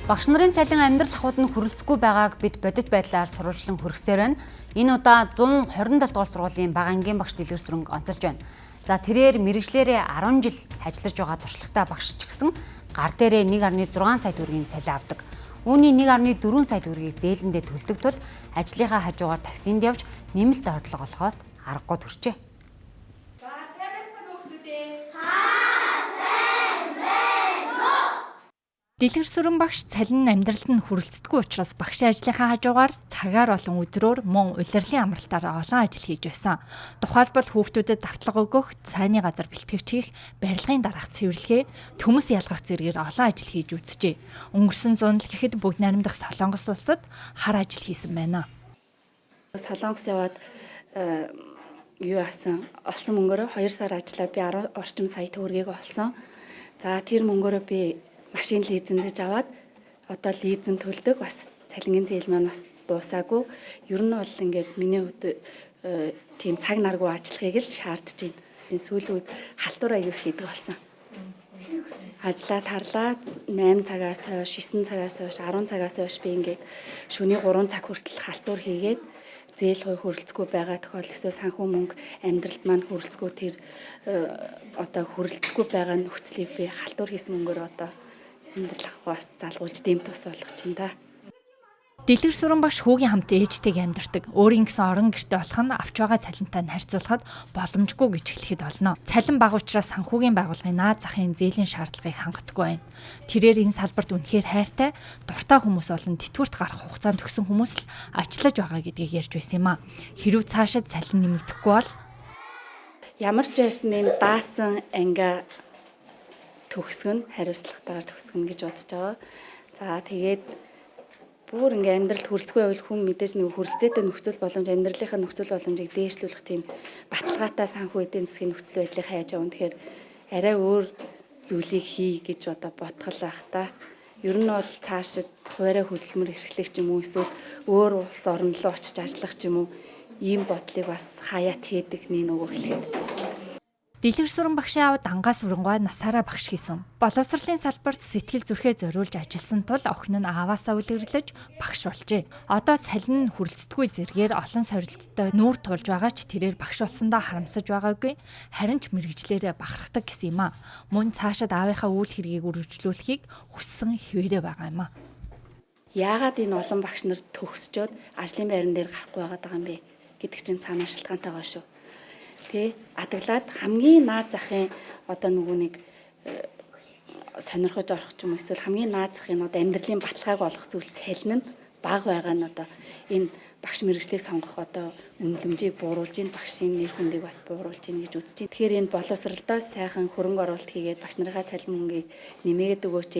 Багш нарын цалин амьдрал ахуйд нь хүрэлцэхгүй байгааг бид бодит байдлаар сурвалжлан хүргэсээр нь энэ удаа 127 дугаар сургуулийн бага ангийн багш дэлгэрсрэнг онцолж байна. За тэрээр мэргэжлээрээ 10 жил ажиллаж байгаа туршлагатай багш ч гэсэн гар дээрээ 1.6 сая төгрөгийн цалин авдаг. Үүний 1.4 сая төгрөгийг зээлэндээ төлдөг тул ажлынхаа хажуугаар таксинд явж нэмэлт орлого олохоос аргагүй төрчээ. Дэлгэрсрэн багш цалин нь амьдралд нь хүрэлцдэггүй учраас багшийн ажлынхаа хажуугаар цагаар болон өдрөөр мөн улирлын амралтаараа олон ажил хийж байсан. Тухайлбал хүүхдүүдэд давтлага өгөх, цайны газар бэлтгэгч хийх, барилгын дараах цэвэрлэгээ, төмөс ялгах зэргээр олон ажил хийж үзжээ. Өнгөрсөн 100 жил гэхэд бүгд найрамдах Солонгос улсад хар ажил хийсэн байна. Солонгос яваад олсон мөнгөөрөө 2 сар ажиллаад би 10 орчим сая төгрөгийг олсон. За тэр мөнгөөрөө би машин лизэндэж аваад одоо лизэн төлдөг, бас цалингийн зээл маань бас дуусаагүй. Ер нь бол ингээд миний хувьд тийм цаг наргүй ажиллахыг л шаардж байна. Сүүлийн үед халтур аяг хийдэг болсон. Ажлаа тарлаа 8 цагаас хойш, 9 цагаас хойш, 10 цагаас хойш би ингээд шөнийн 3 цаг хүртэл халтур хийгээд зээл хүрэлцэхгүй байгаа тохиолдол эсвэл санхүү мөнгө амьдралд маань хүрэлцэхгүй тэр одоо хүрэлцэхгүй байгаа нөхцөлийг би халтур хийсэн мөнгөөр одоо амьдрал бас залгуулж дэм тус болгож байна да. Дэлгэрсрэн багш хүүгийн хамт ээжтэйг амьдардаг. Өөрийн гэсэн орон гэрте болох нь авч байгаа цалинтай нь харьцуулахад боломжгүй гэж хэлэхэд болно. Цалин бага учраас санхүүгийн байгууллагын наад захын зээлийн шаардлагыг хангадаггүй байна. Тэрээр энэ салбарт үнэхээр хайртай, дуртай хүмүүс болон тэтгэврт гарах хугацаанд төгсөн хүмүүс л ажиллаж байгаа гэдгийг ярьж байсан юм а. Хэрв цаашид цалин нэмэгдэхгүй бол ямар ч байсан энэ даасан анги төгсгөн хариуцлагатайгаар төгсгөн гэж бодож байгаа. За тэгээд бүр ингээ амьдралд хүрэлцэхгүй байвал хүн мэдээж нэг хүрэлцээтэй нөхцөл боломж, амьдралынхаа нөхцөл боломжийг дээшлүүлэх тийм баталгаатай санхүү эдийн засгийн нөхцөл байдлыг хайж байгаа. Тэгэхээр арай өөр зүйлийг хий гэж одоо бодгол байх та. Ер нь бол цаашид хуваарай хөдөлмөр эрхлэх ч юм уу, эсвэл өөр улс орн руу очиж ажиллах ч юм уу, ийм бодлыг бас хаяат хийдэг нөгөө хэлэхэд. Дэлгэрсрэн багшийн аав дангаас урангуй насаараа багш хийсэн. Боловсролын салбарт сэтгэл зүрхээ зориулж ажилласан тул охин нь ааваасаа үлгэрлэж багш болжээ. Одоо цалин нь хүрэлцдэггүй зэргээр олон сорилттой нүүр тулж байгаа ч тэрээр багш болсондоо харамсаж байгаагүй. Харин ч мэргэжлээрээ бахархдаг гэсэн юм а. Мөн цаашид аавынхаа үйл хэргийг үргэлжлүүлэхийг хүссэн хിവэрэ байгаа юм а. Яагаад энэ олон багш нар төгсчөөд ажлын байран дээр гарахгүй байгаа юм бэ гэдэг чинь цаанаа шалтгаантай байгаа шүү. Адаглаад хамгийн наад захын одоо нөгөө нэг сонирхож орох ч юм эсвэл хамгийн наад захын одоо амьдралын баталгааг олох зүйл цалин нь бага байгаа нь одоо энэ багш мэргэжлийг сонгох одоо үнэлэмжийг бууруулж, энэ багшийн нэр хүндийг бас бууруулж ийн гэж үзэж байна. Тэгэхээр энэ боловсролдоо сайхан хөрөнгө оруулалт хийгээд багш нарынхаа цалин мөнгийг нэмээд өгөөч.